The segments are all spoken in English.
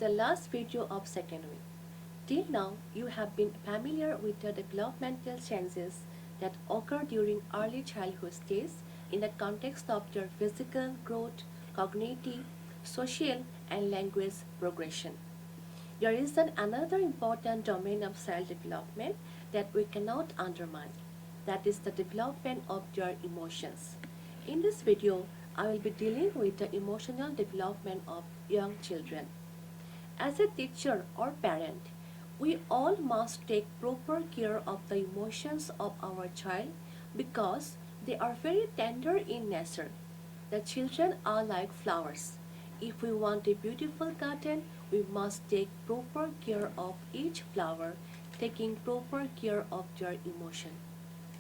the last video of second week. Till now, you have been familiar with the developmental changes that occur during early childhood stage in the context of their physical growth, cognitive, social, and language progression. There is another important domain of child development that we cannot undermine. That is the development of their emotions. In this video, I will be dealing with the emotional development of young children. As a teacher or parent, we all must take proper care of the emotions of our child because they are very tender in nature. The children are like flowers. If we want a beautiful garden, we must take proper care of each flower, taking proper care of their emotion.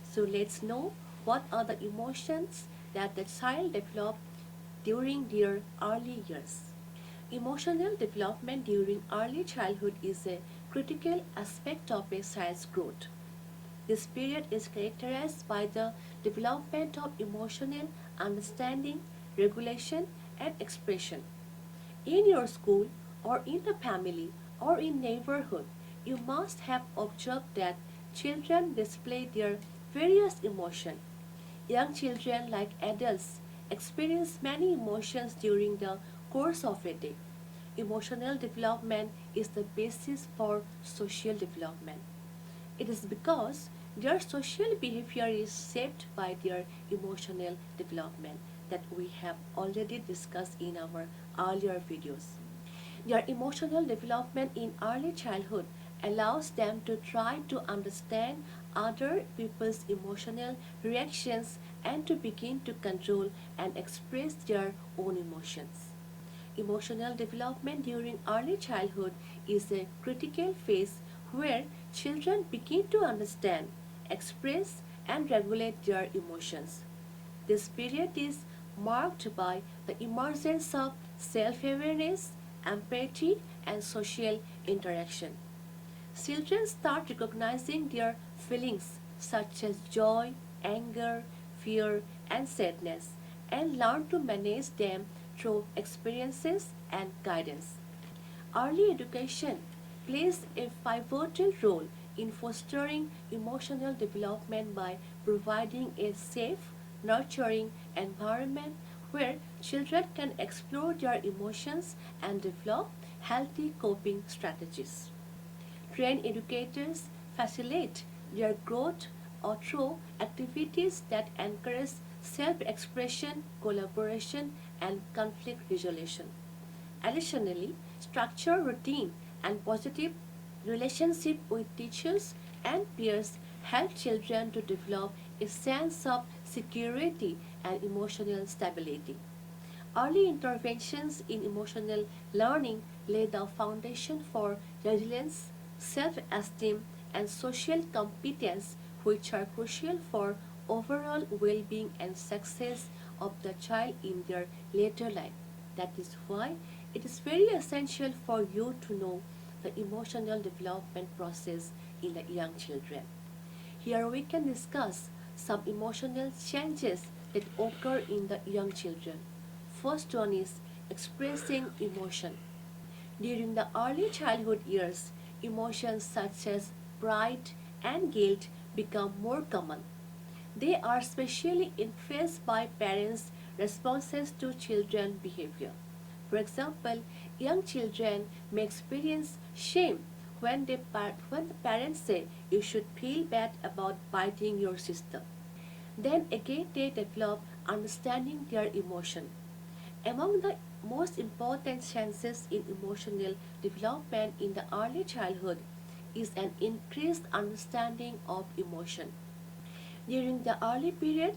So let's know what are the emotions that the child develops during their early years. Emotional development during early childhood is a critical aspect of a child's growth. This period is characterized by the development of emotional understanding, regulation, and expression. In your school, or in the family, or in neighborhood, you must have observed that children display their various emotions. Young children, like adults, experience many emotions during the course of a day. Emotional development is the basis for social development. It is because their social behavior is shaped by their emotional development that we have already discussed in our earlier videos. Their emotional development in early childhood allows them to try to understand other people's emotional reactions and to begin to control and express their own emotions. Emotional development during early childhood is a critical phase where children begin to understand, express, and regulate their emotions. This period is marked by the emergence of self awareness, empathy, and social interaction. Children start recognizing their feelings such as joy, anger, fear, and sadness and learn to manage them through experiences and guidance. Early education plays a pivotal role in fostering emotional development by providing a safe, nurturing environment where children can explore their emotions and develop healthy coping strategies. Trained educators facilitate their growth or through activities that encourage self-expression, collaboration, and conflict resolution. Additionally, structure, routine, and positive relationship with teachers and peers help children to develop a sense of security and emotional stability. Early interventions in emotional learning lay the foundation for resilience, self-esteem, and social competence, which are crucial for overall well-being and success of the child in their later life. That is why it is very essential for you to know the emotional development process in the young children. Here we can discuss some emotional changes that occur in the young children. First one is expressing emotion. During the early childhood years, emotions such as pride and guilt become more common. They are specially influenced by parents' responses to children's behavior. For example, young children may experience shame when the parents say you should feel bad about biting your sister. Then again they develop understanding their emotion. Among the most important chances in emotional development in the early childhood is an increased understanding of emotion. During the early period,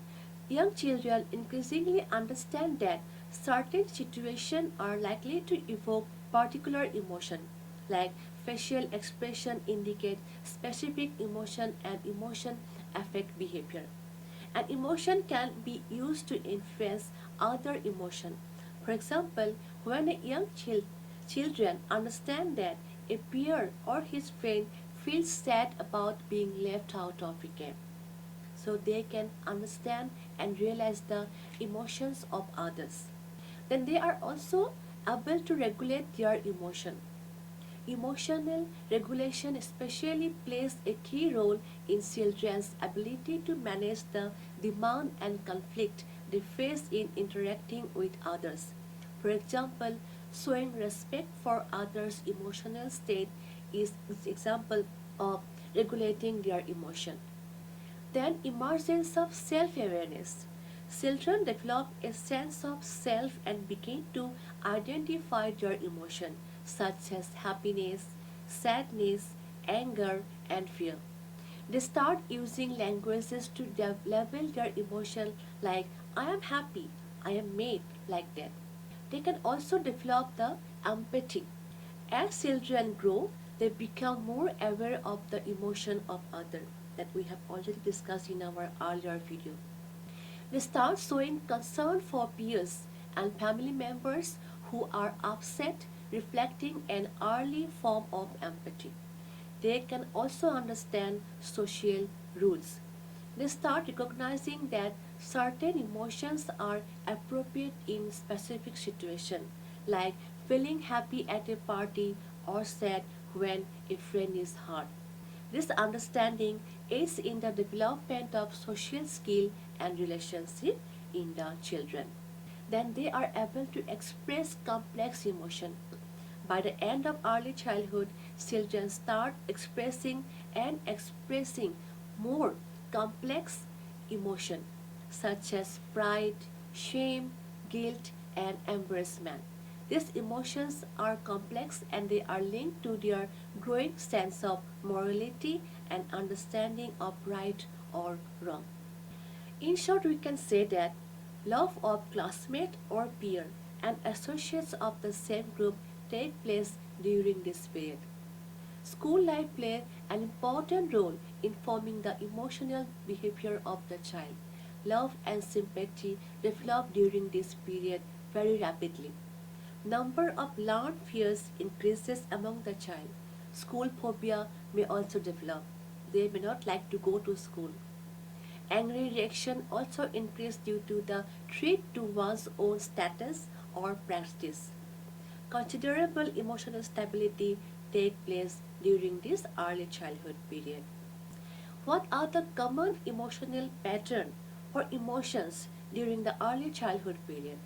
young children increasingly understand that certain situations are likely to evoke particular emotion, like facial expression indicate specific emotion and emotion affect behavior. An emotion can be used to influence other emotion. For example, when a young children understand that a peer or his friend feels sad about being left out of a game, so they can understand and realize the emotions of others. Then they are also able to regulate their emotion. Emotional regulation especially plays a key role in children's ability to manage the demand and conflict they face in interacting with others. For example, showing respect for others' emotional state is an example of regulating their emotion. Then emergence of self-awareness. Children develop a sense of self and begin to identify their emotion, such as happiness, sadness, anger, and fear. They start using languages to label their emotion like I am happy, I am made, like that. They can also develop the empathy. As children grow, they become more aware of the emotion of others that we have already discussed in our earlier video. They start showing concern for peers and family members who are upset, reflecting an early form of empathy. They can also understand social rules. They start recognizing that certain emotions are appropriate in specific situations, like feeling happy at a party or sad when a friend is hurt. This understanding aids in the development of social skill and relationship in the children. Then they are able to express complex emotion. By the end of early childhood, children start expressing more complex emotion such as pride, shame, guilt, and embarrassment. These emotions are complex and they are linked to their growing sense of morality and understanding of right or wrong. In short, we can say that love of classmate or peer and associates of the same group take place during this period. School life plays an important role in forming the emotional behavior of the child. Love and sympathy develop during this period very rapidly. Number of learned fears increases among the child. School phobia may also develop. They may not like to go to school. Angry reaction also increase due to the threat to one's own status or prestige. Considerable emotional stability take place during this early childhood period. What are the common emotional pattern or emotions during the early childhood period?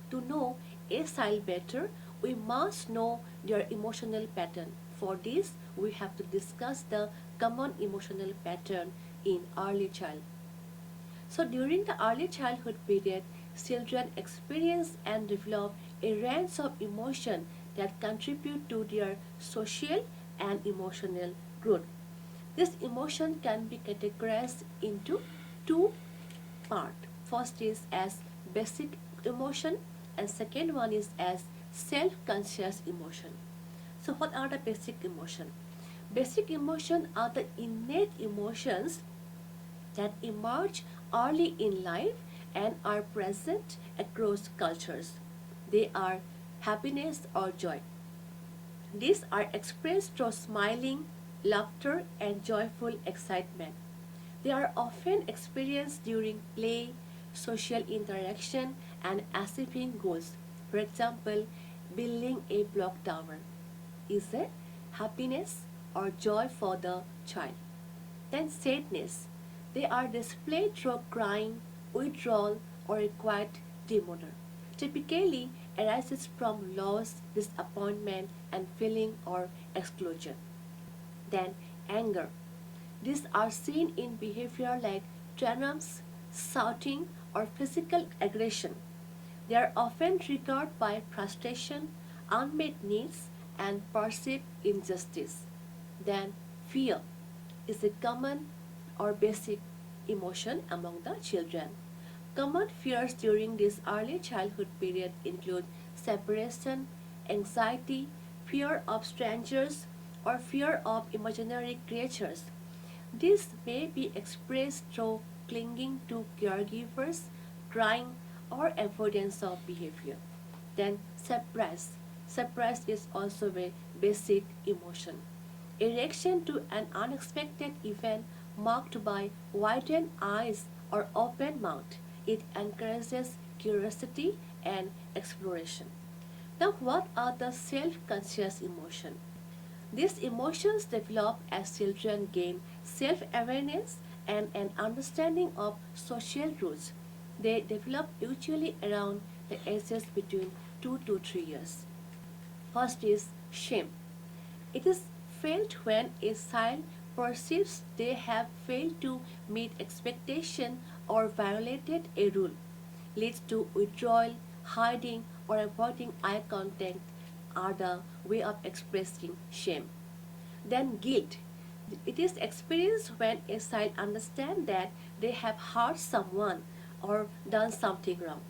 To know a child better, we must know their emotional pattern. For this, we have to discuss the common emotional pattern in early child. So during the early childhood period, children experience and develop a range of emotion that contribute to their social and emotional growth. This emotion can be categorized into two parts. First is as basic emotion and second one is as self-conscious emotion. So what are the basic emotion? Basic emotion are the innate emotions that emerge early in life and are present across cultures. They are happiness or joy. These are expressed through smiling, laughter, and joyful excitement. They are often experienced during play, social interaction, and achieving goals. For example, building a block tower is a happiness or joy for the child. Then sadness. They are displayed through crying, withdrawal, or a quiet demeanor. Typically arises from loss, disappointment, and feeling or exclusion. Then anger. These are seen in behavior like tantrums, shouting, or physical aggression. They are often triggered by frustration, unmet needs, and perceived injustice. Then fear is a common or basic emotion among the children. Common fears during this early childhood period include separation, anxiety, fear of strangers, or fear of imaginary creatures. This may be expressed through clinging to caregivers, crying, or avoidance of behavior. Then suppress. Suppress is also a basic emotion. A reaction to an unexpected event marked by widened eyes or open mouth. It encourages curiosity and exploration. Now, what are the self-conscious emotions? These emotions develop as children gain self-awareness and an understanding of social rules. They develop usually around the ages between 2 to 3 years. First is shame. It is felt when a child perceives they have failed to meet expectation or violated a rule, leads to withdrawal, hiding, or avoiding eye contact are the way of expressing shame. Then guilt. It is experienced when a child understands that they have hurt someone or done something wrong.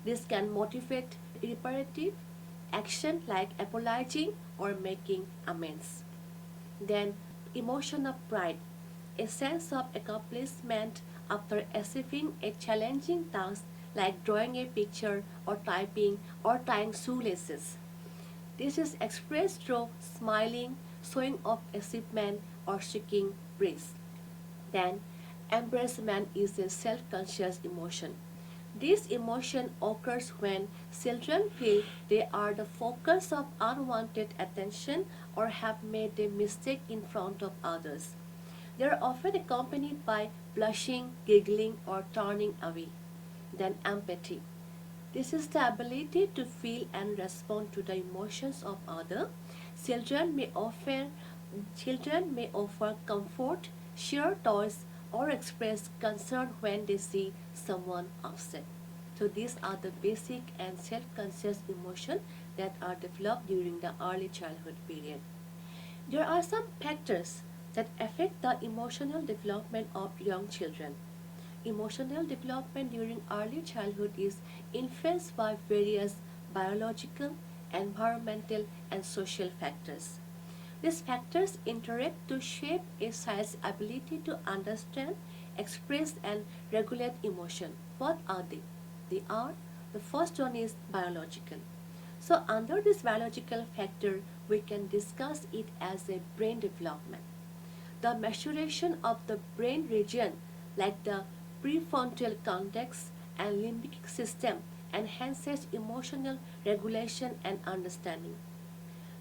This can motivate reparative action like apologizing or making amends. Then, emotion of pride, a sense of accomplishment after achieving a challenging task like drawing a picture or typing or tying shoelaces. This is expressed through smiling, showing off achievement, or seeking praise. Then, embarrassment is a self conscious emotion. This emotion occurs when children feel they are the focus of unwanted attention or have made a mistake in front of others. They are often accompanied by blushing, giggling, or turning away. Then, empathy. This is the ability to feel and respond to the emotions of others. Children may often Children may offer comfort, share toys, or express concern when they see someone upset. So these are the basic and self-conscious emotions that are developed during the early childhood period. There are some factors that affect the emotional development of young children. Emotional development during early childhood is influenced by various biological, environmental, and social factors. These factors interact to shape a child's ability to understand, express, and regulate emotion. What are they? They are the first one is biological. So, under this biological factor, we can discuss it as a brain development. The maturation of the brain region, like the prefrontal cortex and limbic system, enhances emotional regulation and understanding.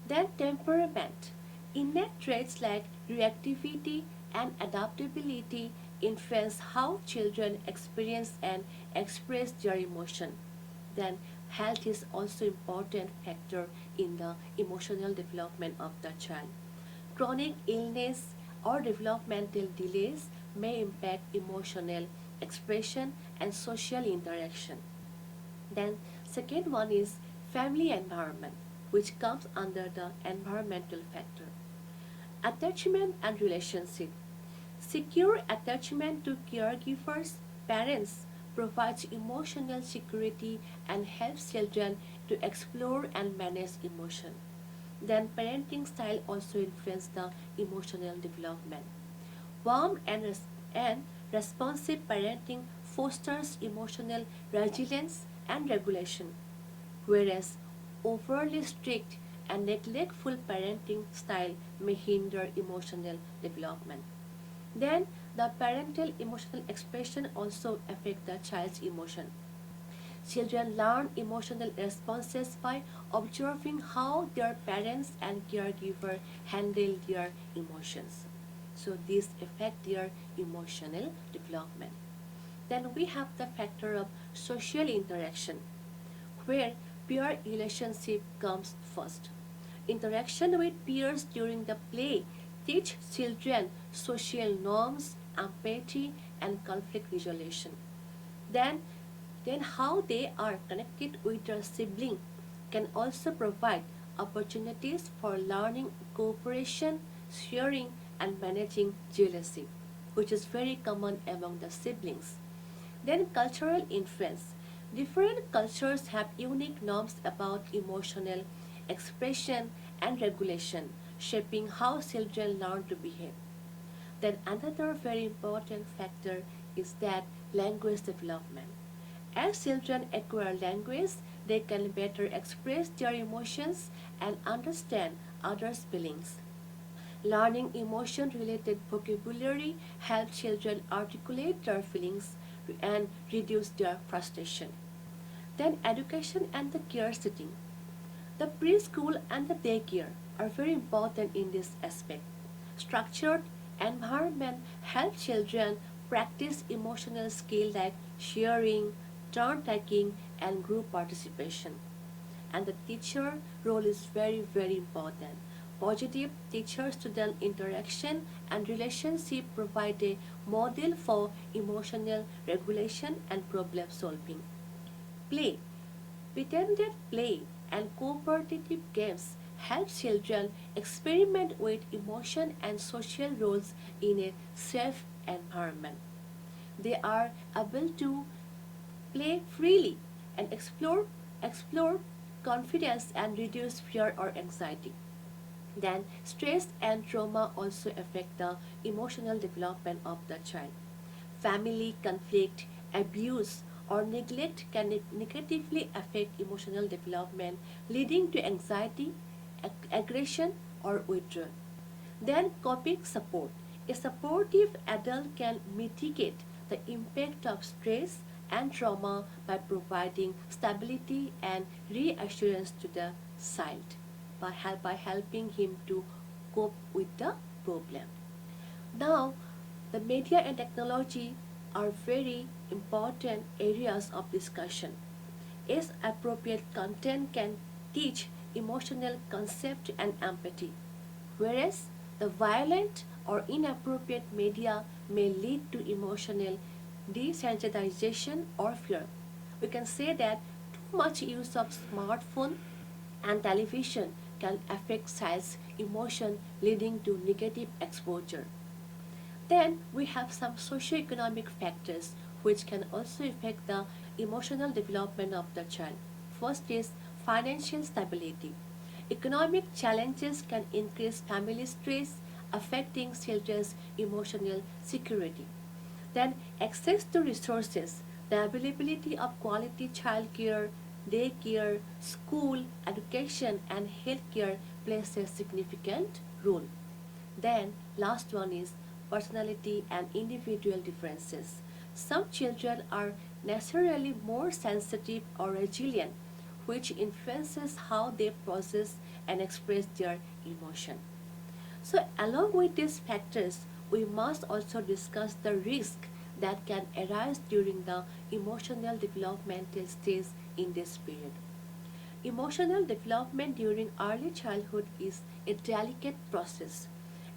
Then temperament. Innate traits like reactivity and adaptability influence how children experience and express their emotion. Then health is also important factor in the emotional development of the child. Chronic illness or developmental delays may impact emotional expression and social interaction. Then second one is family environment, which comes under the environmental factor. Attachment and relationship. Secure attachment to caregivers, parents provides emotional security and helps children to explore and manage emotion. Then parenting style also influences the emotional development. Warm and responsive parenting fosters emotional resilience and regulation, whereas overly strict and neglectful parenting style may hinder emotional development. Then the parental emotional expression also affect the child's emotion. Children learn emotional responses by observing how their parents and caregiver handle their emotions. So these affect their emotional development. Then we have the factor of social interaction, where peer relationship comes first. Interaction with peers during the play teach children social norms, empathy, and conflict resolution. Then, then how they are connected with their sibling can also provide opportunities for learning cooperation, sharing, and managing jealousy, which is very common among the siblings. Then cultural influence. Different cultures have unique norms about emotional expression and regulation, shaping how children learn to behave. Then another very important factor is that language development. As children acquire language, they can better express their emotions and understand others' feelings. Learning emotion related vocabulary helps children articulate their feelings and reduce their frustration. Then education and the care setting. The preschool and the daycare are very important in this aspect. Structured environment help children practice emotional skills like sharing, turn taking, and group participation. And the teacher role is very important. Positive teacher-student interaction and relationship provide a model for emotional regulation and problem solving. Play. Pretended play and cooperative games help children experiment with emotion and social roles in a safe environment. They are able to play freely and explore confidence and reduce fear or anxiety. Then stress and trauma also affect the emotional development of the child. Family conflict, abuse, or neglect can negatively affect emotional development, leading to anxiety, aggression, or withdrawal. Then coping support. A supportive adult can mitigate the impact of stress and trauma by providing stability and reassurance to the child by helping him to cope with the problem. Now, the media and technology are very important areas of discussion. As appropriate content can teach emotional concept and empathy, whereas the violent or inappropriate media may lead to emotional desensitization or fear. We can say that too much use of smartphone and television can affect child's emotion, leading to negative exposure. Then we have some socioeconomic factors which can also affect the emotional development of the child. First is financial stability. Economic challenges can increase family stress, affecting children's emotional security. Then access to resources, the availability of quality childcare, daycare, school, education and healthcare plays a significant role. Then last one is personality and individual differences. Some children are naturally more sensitive or resilient, which influences how they process and express their emotion. So, along with these factors, we must also discuss the risk that can arise during the emotional developmental stage in this period. Emotional development during early childhood is a delicate process,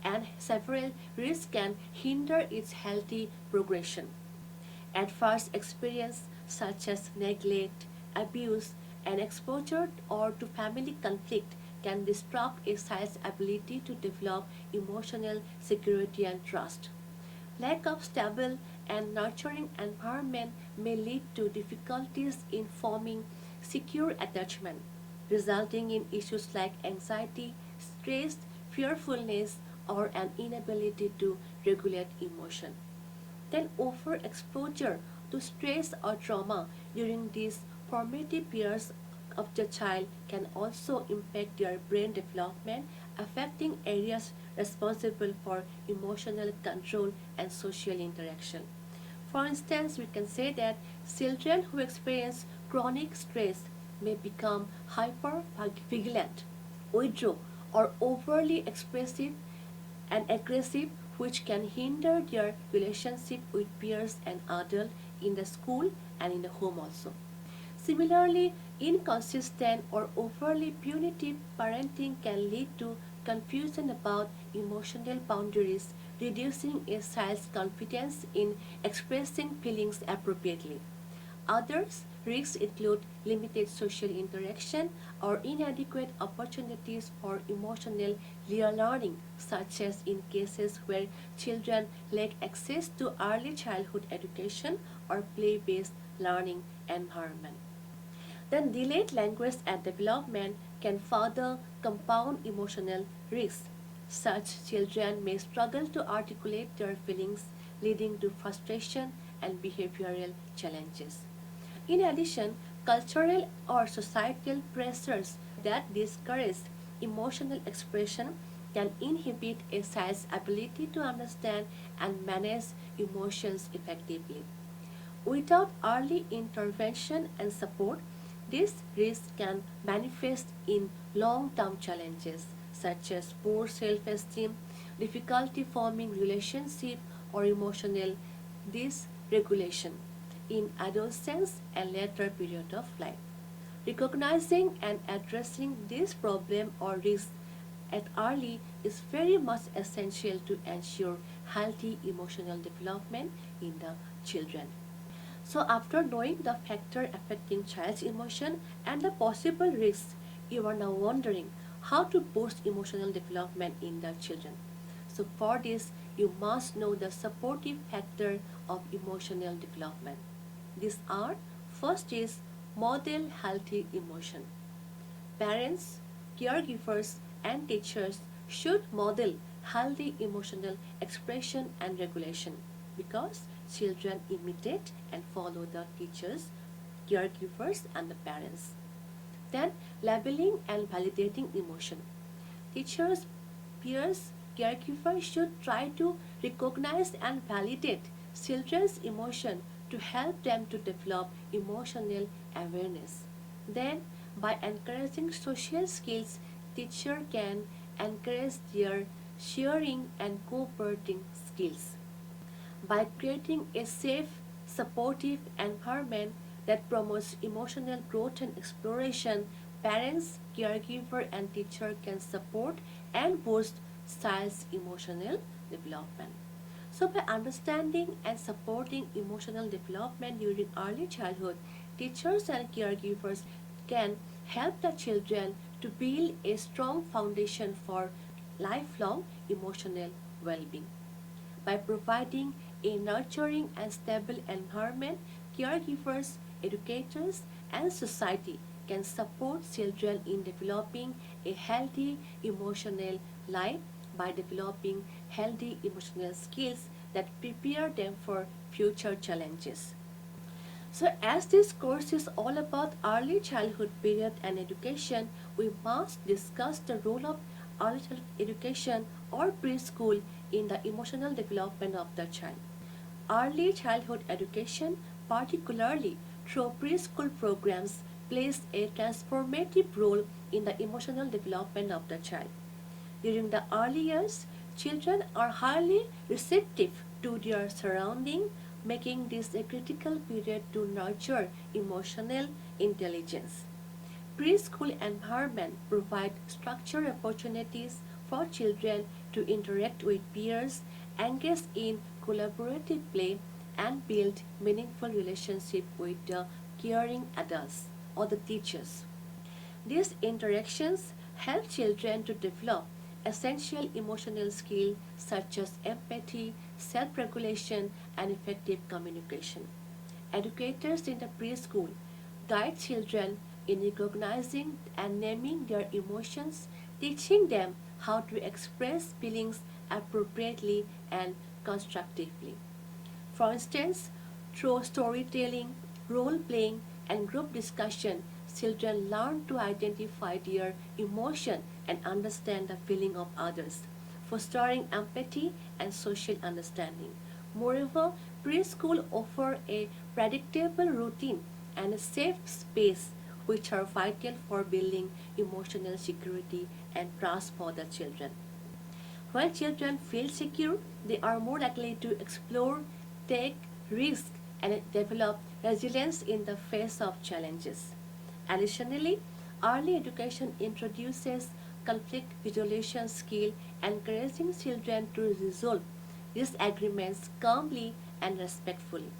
and several risks can hinder its healthy progression. Adverse experience such as neglect, abuse, and exposure or to family conflict can disrupt a child's ability to develop emotional security and trust. Lack of stable and nurturing environment may lead to difficulties in forming secure attachment, resulting in issues like anxiety, stress, fearfulness, or an inability to regulate emotion. Then overexposure to stress or trauma during these formative years of the child can also impact their brain development, affecting areas responsible for emotional control and social interaction. For instance, we can say that children who experience chronic stress may become hyper vigilant, withdraw, or overly expressive and aggressive, which can hinder their relationship with peers and adults in the school and in the home also. Similarly, inconsistent or overly punitive parenting can lead to confusion about emotional boundaries, reducing a child's confidence in expressing feelings appropriately. Others risks include limited social interaction or inadequate opportunities for emotional learning, such as in cases where children lack access to early childhood education or play-based learning environment. Then delayed language and development can further compound emotional risks. Such children may struggle to articulate their feelings, leading to frustration and behavioral challenges. In addition, cultural or societal pressures that discourage emotional expression can inhibit a child's ability to understand and manage emotions effectively. Without early intervention and support, This risk can manifest in long-term challenges such as poor self-esteem, difficulty forming relationship or emotional dysregulation in adolescence and later period of life. Recognizing and addressing this problem or risk at early is very much essential to ensure healthy emotional development in the children. So after knowing the factor affecting child's emotion and the possible risks, you are now wondering how to boost emotional development in the children. So for this, you must know the supportive factor of emotional development. These are: first is model healthy emotion. Parents, caregivers, and teachers should model healthy emotional expression and regulation because children imitate and follow the teachers, caregivers, and the parents. Then, labeling and validating emotion. Teachers, peers, caregivers should try to recognize and validate children's emotion to help them to develop emotional awareness. Then, by encouraging social skills, teacher can encourage their sharing and cooperating skills. By creating a safe, supportive environment that promotes emotional growth and exploration, parents, caregiver, and teacher can support and boost child's emotional development. So, by understanding and supporting emotional development during early childhood, teachers and caregivers can help the children to build a strong foundation for lifelong emotional well being. By providing a nurturing and stable environment, caregivers, educators, and society can support children in developing a healthy emotional life by developing healthy emotional skills that prepare them for future challenges. So, as this course is all about early childhood period and education, we must discuss the role of early childhood education or preschool in the emotional development of the child. Early childhood education, particularly through preschool programs, plays a transformative role in the emotional development of the child. During the early years, children are highly receptive to their surrounding, making this a critical period to nurture emotional intelligence. Preschool environment provide structured opportunities for children to interact with peers, engage in collaborative play, and build meaningful relationship with the caring adults or the teachers. These interactions help children to develop essential emotional skills such as empathy, self-regulation, and effective communication. Educators in the preschool guide children in recognizing and naming their emotions, teaching them how to express feelings appropriately and constructively. For instance, through storytelling, role playing, and group discussion, children learn to identify their emotion and understand the feeling of others, fostering empathy and social understanding. Moreover, preschool offer a predictable routine and a safe space which are vital for building emotional security and trust for the children. When children feel secure, they are more likely to explore, take risks, and develop resilience in the face of challenges. Additionally, early education introduces conflict resolution skill, encouraging children to resolve disagreements calmly and respectfully.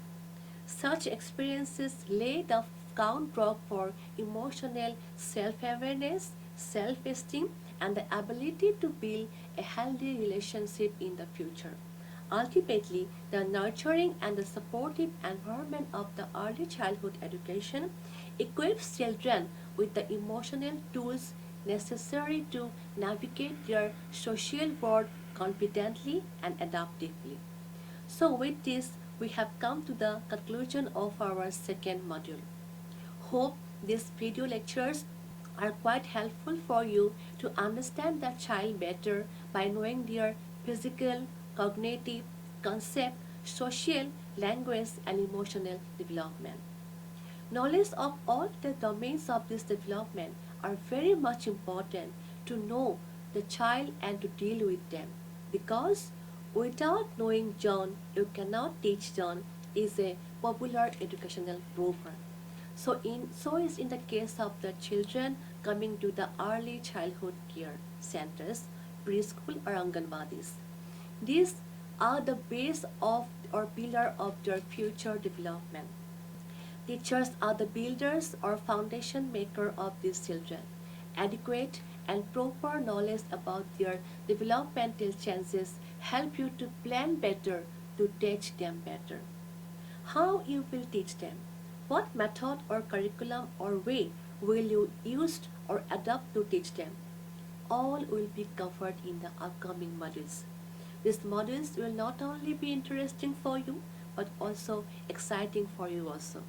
Such experiences lay the groundwork for emotional self awareness, self esteem, and the ability to build a healthy relationship in the future. Ultimately, the nurturing and the supportive environment of the early childhood education equips children with the emotional tools necessary to navigate their social world confidently and adaptively. So, with this, we have come to the conclusion of our second module. Hope these video lectures are quite helpful for you to understand the child better by knowing their physical, cognitive, concept, social, language, and emotional development. Knowledge of all the domains of this development are very much important to know the child and to deal with them. Because without knowing John, you cannot teach John is a popular educational proverb. So is in the case of the children coming to the early childhood care centers, preschool or Anganwadis. These are the base of or pillar of their future development. Teachers are the builders or foundation maker of these children. Adequate and proper knowledge about their developmental chances help you to plan better to teach them better. How you will teach them? What method or curriculum or way will you use or adopt to teach them? All will be covered in the upcoming modules. These modules will not only be interesting for you but also exciting for you also.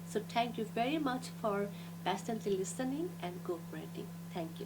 So thank you very much for patiently listening and cooperating. Thank you.